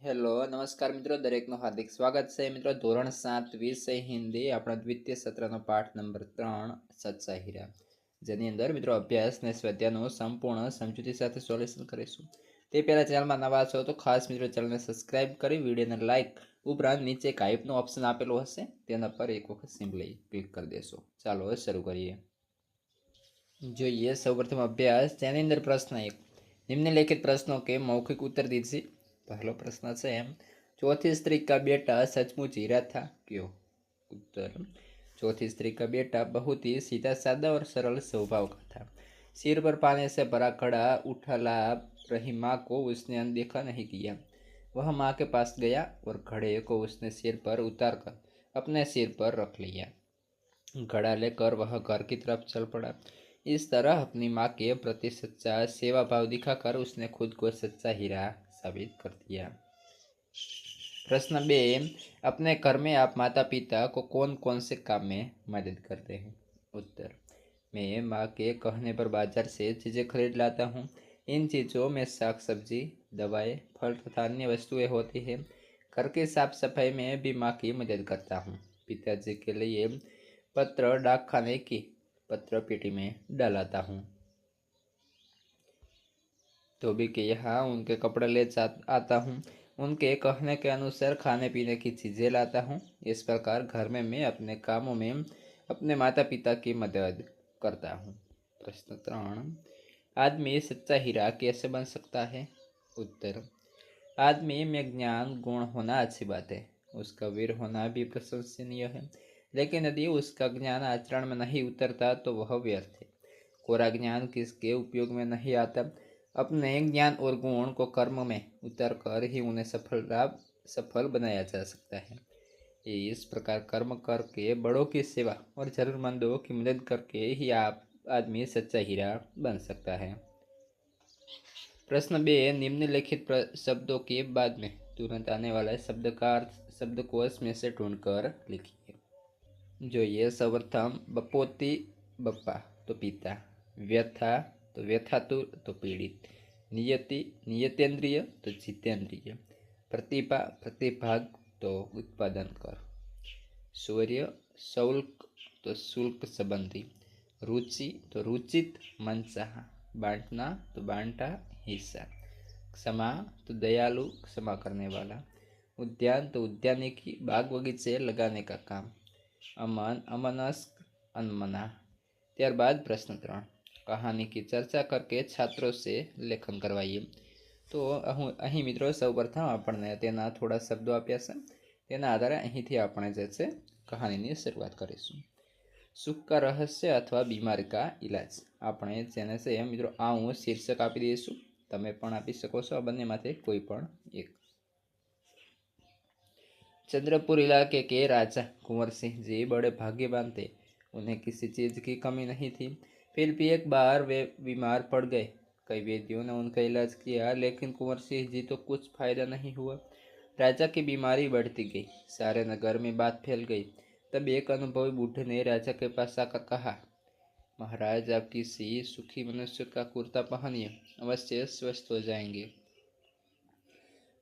Hello નમસ્કાર મિત્રો, દરેકનું હાર્દિક સ્વાગત છે મિત્રો। ધોરણ 7 વિષય હિન્દી આપણા દ્વિતીય સત્રનો પાઠ નંબર 3 સચ્ચા હીરા, જેની અંદર મિત્રો અભ્યાસ અને સ્વાધ્યાયનું સંપૂર્ણ સમજૂતી સાથે સોલ્યુશન કરીશું। તે પહેલાં ચેનલમાં નવા છો તો ખાસ મિત્રો ચેનલને સબસ્ક્રાઇબ કરી વિડીયોને લાઇક ઉપરાંત નીચે એક હાઇપનું ઓપ્શન આપેલું હશે તેના પર એક વખત સિમ્પલી ક્લિક કરી દેશો। ચાલો શરૂ કરીએ। જોઈએ સૌપ્રથમ અભ્યાસ, તેની અંદર પ્રશ્ન 1, निम्नलिखित प्रश्नों के मौखिक उत्तर दीजिए। पहला प्रश्न है, चौथी स्त्री का बेटा सचमुच हीरा था, क्यों? उत्तर, चौथी स्त्री का बेटा बहुत ही सीधा साधा और सरल स्वभाव का था। सिर पर पानी से भरा घड़ा उठा ला रही माँ को उसने अनदेखा नहीं किया। वह माँ के पास गया और घड़े को उसने सिर पर उतार कर अपने सिर पर रख लिया। घड़ा लेकर वह घर की तरफ चल पड़ा। इस तरह अपनी माँ के प्रति सच्चा सेवा भाव दिखाकर उसने खुद को सच्चा हीरा साबित कर दिया। प्रश्न 2, अपने घर में आप माता पिता को कौन कौन से काम में मदद करते हैं? उत्तर, मैं माँ के कहने पर बाजार से चीज़ें खरीद लाता हूँ। इन चीज़ों में साग सब्जी, दवाएं, फल तथा अन्य वस्तुएं होती हैं। घर की साफ सफाई में भी माँ की मदद करता हूँ। पिताजी के लिए पत्र डाक खाने की पत्र पेटी में डालाता हूँ, तो भी कि यहाँ उनके कपड़े ले आता हूँ। उनके कहने के अनुसार खाने पीने की चीज़ें लाता हूँ। इस प्रकार घर में मैं अपने कामों में अपने माता पिता की मदद करता हूँ। प्रश्न 3, आदमी सच्चा हीरा कैसे बन सकता है? उत्तर, आदमी में ज्ञान गुण होना अच्छी बात है, उसका वीर होना भी प्रशंसनीय है, लेकिन यदि उसका ज्ञान आचरण में नहीं उतरता तो वह व्यर्थ है। कोरा ज्ञान किसके उपयोग में नहीं आता। अपने ज्ञान और गुण को कर्म में उतर कर ही उन्हें सफल बनाया जा सकता है। इस प्रकार कर्म करके, बड़ों की सेवा और जरूरतमंदों की मदद करके ही आदमी सच्चा हीरा बन सकता है। प्रश्न 2, निम्नलिखित शब्दों के बाद में तुरंत आने वाला शब्द का अर्थ शब्दकोश में से ढूंढकर लिखिए। जो ये सर्वप्रथम, बपोती बप्पा तो पिता, व्यथा तो व्यथातुर तो पीड़ित, नियति नियतेंद्रिय तो जितेंद्रिय, प्रतिभा प्रतिभाग तो उत्पादन कर, शौर्य शुल्क तो शुल्क संबंधी, रुचि तो रुचित मनचाहा, बांटना तो बांटा हिस्सा, क्षमा तो दयालु क्षमा करने वाला, उद्यान तो उद्यानिकी बाग बगीचे लगाने का काम, अमन अमनस्क अनमना। ત્યારબાદ પ્રશ્ન 3, કહાની की ચર્ચા करके છાત્રો से લેખન કરવાઈએ। તો અહીં મિત્રો સૌપ્રથમ આપણને તેના થોડા શબ્દો આપ્યા છે, તેના આધારે અહીંથી આપણે જે છે કહાનીની શરૂઆત કરીશું। સુખ કા રહસ્ય અથવા બીમારી કા ઇલાજ, આપણે જેને છે મિત્રો આ હું શીર્ષક આપી દઈશું, તમે પણ આપી શકો છો, આ બંનેમાંથી કોઈ પણ એક। चंद्रपुर इलाके के राजा कुंवर सिंह जी बड़े भाग्यवान थे। उन्हें किसी चीज़ की कमी नहीं थी। फिर भी एक बार वे बीमार पड़ गए। कई वैद्यों ने उनका इलाज किया, लेकिन कुंवर सिंह जी तो कुछ फायदा नहीं हुआ। राजा की बीमारी बढ़ती गई, सारे नगर में बात फैल गई। तब एक अनुभवी बूढ़े ने राजा के पास आकर कहा, महाराज आप किसी सुखी मनुष्य का कुर्ता पहनिए, अवश्य स्वस्थ हो जाएंगे।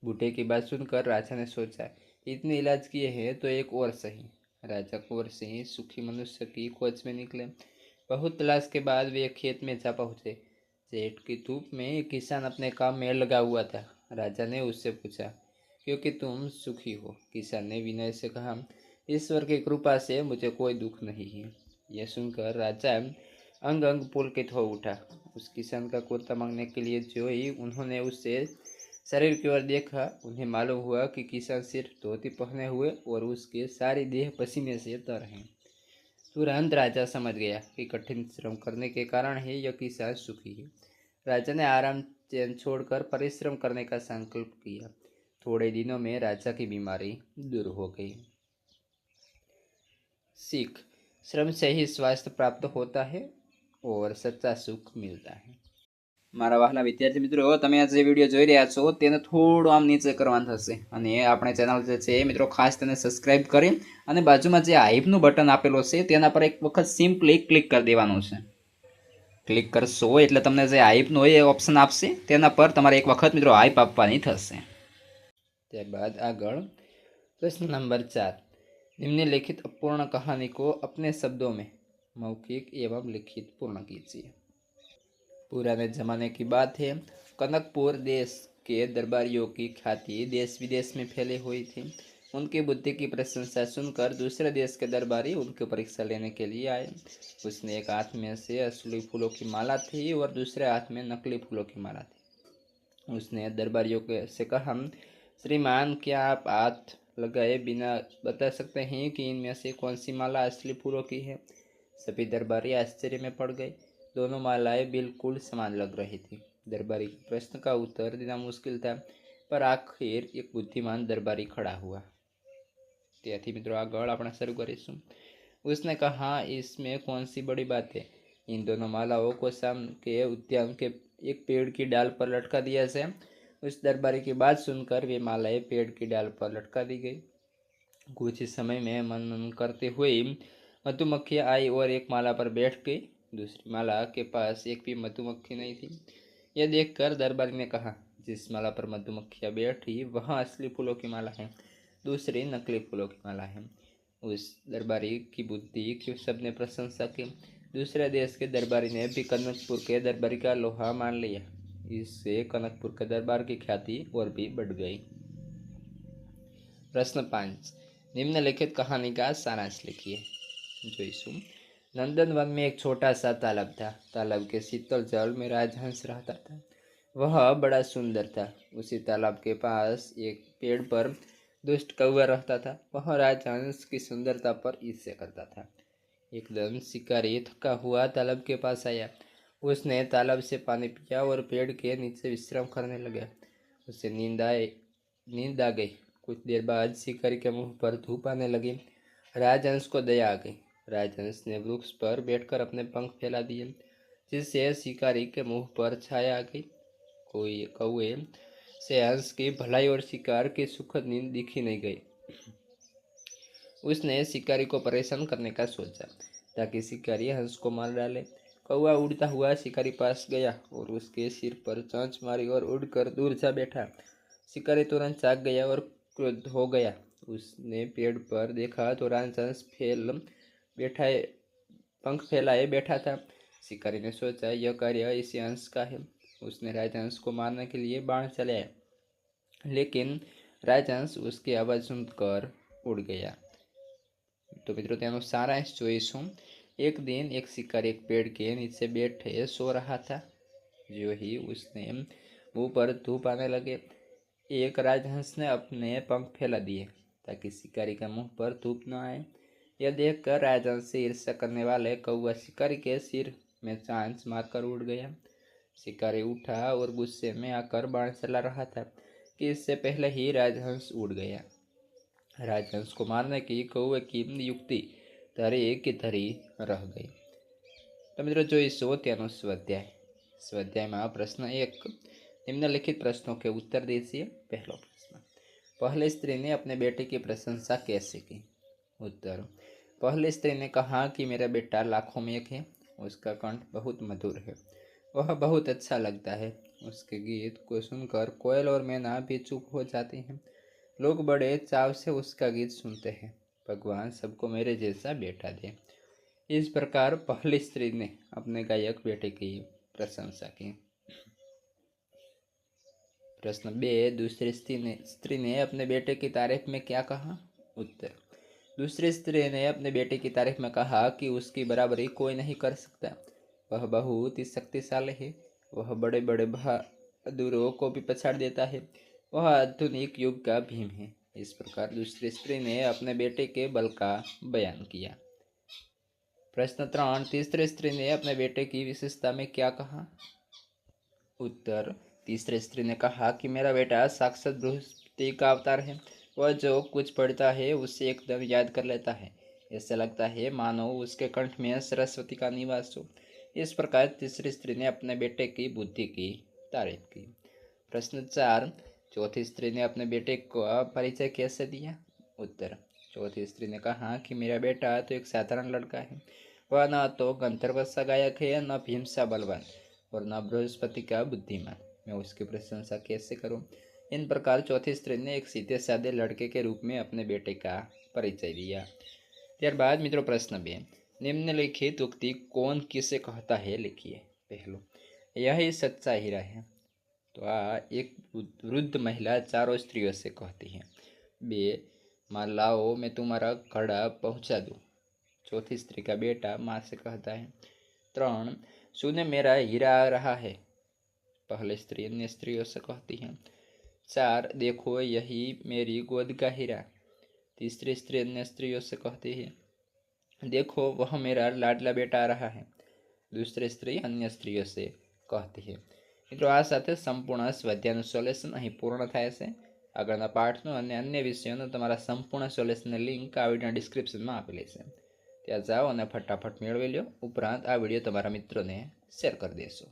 बूढ़े की बात सुनकर राजा ने सोचा, इतने इलाज किए हैं तो एक और सही। राजा कुंवर सिंह सुखी मनुष्य की खोज में निकले। बहुत तलाश के बाद वे खेत में जा पहुँचे। जेठ की धूप में एक किसान अपने काम में लगा हुआ था। राजा ने उससे पूछा, क्योंकि तुम सुखी हो? किसान ने विनय से कहा, ईश्वर की कृपा से मुझे कोई दुख नहीं है। यह सुनकर राजा अंग अंग पुलकित हो उठा। उस किसान का कुर्ता मांगने के लिए जो ही उन्होंने उससे शरीर की ओर देखा, उन्हें मालूम हुआ कि किसान सिर्फ धोती पहने हुए और उसके सारी देह पसीने से तर है। तुरंत राजा समझ गया कि कठिन श्रम करने के कारण ही यह किसान सुखी है। राजा ने आराम चैन छोड़कर परिश्रम करने का संकल्प किया। थोड़े दिनों में राजा की बीमारी दूर हो गई। सीख, श्रम से ही स्वास्थ्य प्राप्त होता है और सच्चा सुख मिलता है। मारा वहाला विद्यार्थी मित्रों, તમે આ જે વિડીયો જોઈ રહ્યા છો તેને થોડું આમ નીચે કરવાનું થશે અને આપણે ચેનલ જે છે મિત્રો ખાસ તેને સબસ્ક્રાઇબ કરી અને બાજુમાં જે હાઈપનું બટન આપેલું છે તેના પર એક વખત સિમ્પલી ક્લિક કરી દેવાનું છે। ક્લિક કરશો એટલે તમને જે હાઈપનું હોય એ ઓપ્શન આપશે, તેના પર તમારે એક વખત મિત્રો હાઈપ આપવાની થશે। ત્યારબાદ આગળ प्रश्न नंबर 4। निम्नलिखित अपूर्ण कहानी को अपने शब्दों में मौखिक एवं लिखित पूर्ण कीजिए। पुराने जमाने की बात है। कनकपुर देश के दरबारियों की ख्याति देश विदेश में फैली हुई थी। उनकी बुद्धि की प्रशंसा सुनकर दूसरे देश के दरबारी उनकी परीक्षा लेने के लिए आए। उसने एक हाथ में से असली फूलों की माला थी और दूसरे हाथ में नकली फूलों की माला थी। उसने दरबारियों से कहा, श्रीमान, क्या आप हाथ लगाए बिना बता सकते हैं कि इनमें से कौन सी माला असली फूलों की है? सभी दरबारी आश्चर्य में पड़ गए। दोनों मालाएं बिल्कुल समान लग रही थी। दरबारी के प्रश्न का उत्तर देना मुश्किल था, पर आखिर एक बुद्धिमान दरबारी खड़ा हुआ। त्याथी मित्रों आगळ આપણે શરૂ કરીશું। उसने कहा, इसमें कौन सी बड़ी बात है? इन दोनों मालाओं को शाम के उद्यान के एक पेड़ की डाल पर लटका दिया जाए। उस दरबारी की बात सुनकर वे मालाएं पेड़ की डाल पर लटका दी गई। कुछ ही समय में मनन करते हुए मधुमक्खी आई और एक माला पर बैठ गई। दूसरी माला के पास एक भी मधुमक्खी नहीं थी। यह देखकर दरबारी ने कहा, जिस माला पर मधुमक्खियां बैठी वह असली फूलों की माला है, दूसरी नकली फूलों की माला है। उस दरबारी की बुद्धि की सबने प्रशंसा की। दूसरे देश के दरबारी ने भी कनकपुर के दरबारी का लोहा मान लिया। इससे कनकपुर के दरबार की ख्याति और भी बढ़ गई। प्रश्न 5। निम्नलिखित कहानी का सारांश लिखिए। જોઈશું। नंदनवन में एक छोटा सा तालाब था। तालाब के शीतल जल में राजहंस रहता था। वह बड़ा सुंदर था। उसी तालाब के पास एक पेड़ पर दुष्ट कौवा रहता था। वह राजहंस की सुंदरता पर ईर्ष्या करता था। एक दिन शिकारी थका हुआ तालाब के पास आया। उसने तालाब से पानी पिया और पेड़ के नीचे विश्राम करने लगा। उसे नींद आ गई। कुछ देर बाद शिकारी के मुंह पर धूप आने लगी। राजहंस को दया आ गई। राजहंस ने वृक्ष पर बैठकर अपने पंख फैला दिए, जिससे शिकारी के मुंह पर छाया आ गई। कोई कौवे से हंस की भलाई और शिकार की सुखद नींद दिखी नहीं गई। उसने शिकारी को परेशान करने का सोचा, ताकि शिकारी हंस को मार डाले। कौवा उड़ता हुआ शिकारी पास गया और उसके सिर पर चोंच मारी और उड़कर दूर जा बैठा। शिकारी तुरंत जाग गया और क्रुद्ध हो गया। उसने पेड़ पर देखा तो राजहंस पंख फैलाए बैठा था। शिकारी ने सोचा, यह कार्य इसी हंस का है। उसने राजहंस को मारने के लिए बाण चलाया, लेकिन राजहंस उसकी आवाज सुनकर उड़ गया। तो मित्रों तेनो सारांश जोईशुं। एक दिन एक शिकारी एक पेड़ के नीचे बैठे सो रहा था। जो ही उसने मुंह पर धूप आने लगे, एक राजहंस ने अपने पंख फैला दिए, ताकि शिकारी के मुंह पर धूप न आए। यह देखकर राजहंस से ईर्ष्या करने वाले कौवा शिकारी के सिर में चांच मारकर उड़ गया। शिकारी उठा और गुस्से में आकर बाण चला रहा था कि इससे पहले ही राजहंस उड़ गया। राजहंस को मारने की कौवे की युक्ति धरी की धरी रह गई। तो मित्रों જોઈશું તેનો સ્વાધ્યાય में प्रश्न 1। निम्नलिखित प्रश्नों के उत्तर दीजिए। पहला प्रश्न, पहली स्त्री ने अपने बेटे की प्रशंसा कैसे की? उत्तर, पहली स्त्री ने कहा कि मेरा बेटा लाखों में एक है। उसका कंठ बहुत मधुर है, वह बहुत अच्छा लगता है। उसके गीत को सुनकर कोयल और मैना भी चुप हो जाती हैं। लोग बड़े चाव से उसका गीत सुनते हैं। भगवान सबको मेरे जैसा बेटा दे। इस प्रकार पहली स्त्री ने अपने गायक बेटे की प्रशंसा की। प्रश्न 2, दूसरी स्त्री ने अपने बेटे की तारीफ में क्या कहा? उत्तर, दूसरी स्त्री ने अपने बेटे की तारीफ में कहा कि उसकी बराबरी कोई नहीं कर सकता। वह बहुत ही शक्तिशाली है। वह बड़े बड़े बहादुरों को भी पछाड़ देता है। वह आधुनिक युग का भीम है। इस प्रकार दूसरी स्त्री ने अपने बेटे के बल का बयान किया। प्रश्न 3, तीसरी स्त्री ने अपने बेटे की विशेषता में क्या कहा? उत्तर, तीसरी स्त्री ने कहा कि मेरा बेटा साक्षात बृहस्पति का अवतार है। वह जो कुछ पढ़ता है उसे एकदम याद कर लेता है। ऐसा लगता है मानो उसके कंठ में सरस्वती का निवास हो। इस प्रकार तीसरी स्त्री ने अपने बेटे की बुद्धि की तारीफ की। प्रश्न 4, चौथी स्त्री ने अपने बेटे का परिचय कैसे दिया? उत्तर, चौथी स्त्री ने कहा कि मेरा बेटा तो एक साधारण लड़का है। वह न तो गंधर्व सा गायक है, न भीम सा बलवान, और न बृहस्पति का बुद्धिमान। मैं उसकी प्रशंसा कैसे करूं? इन प्रकार चौथी स्त्री ने एक सीधे साधे लड़के के रूप में अपने बेटे का परिचय दिया। ત્યારબાદ મિત્રો પ્રશ્ન 2, निम्नलिखित उक्ति कौन किसे कहता है लिखिए। पहलू, यही सच्चा हीरा है। तो एक वृद्ध महिला चारों स्त्रियों से कहती है। 2, माँ लाओ मैं तुम्हारा घड़ा पहुँचा दूँ। चौथी स्त्री का बेटा माँ से कहता है। 3, सुने मेरा हीरा आ रहा है। पहली स्त्री अन्य स्त्रियों से कहती है। 4, देखो यही मेरी गोद का हीरा। तीसरी स्त्री अन्य स्त्रियों से कहती है, देखो वह मेरा लाडला बेटा आ रहा है। दूसरी स्त्री अन्य स्त्रियों से कहती है। મિત્રો આ સાથે સંપૂર્ણ સ્વાધ્યાયનું સોલ્યુશન અહીં પૂર્ણ થાય છે। આગળના પાઠનું અને અન્ય વિષયોનું તમારા સંપૂર્ણ સોલ્યુશનની લિંક આ વિડીયોના ડિસ્ક્રિપ્શનમાં આપેલી છે, ત્યાં જાઓ અને ફટાફટ મેળવી લો। ઉપરાંત આ વિડીયો તમારા મિત્રોને શેર કરી દેશો।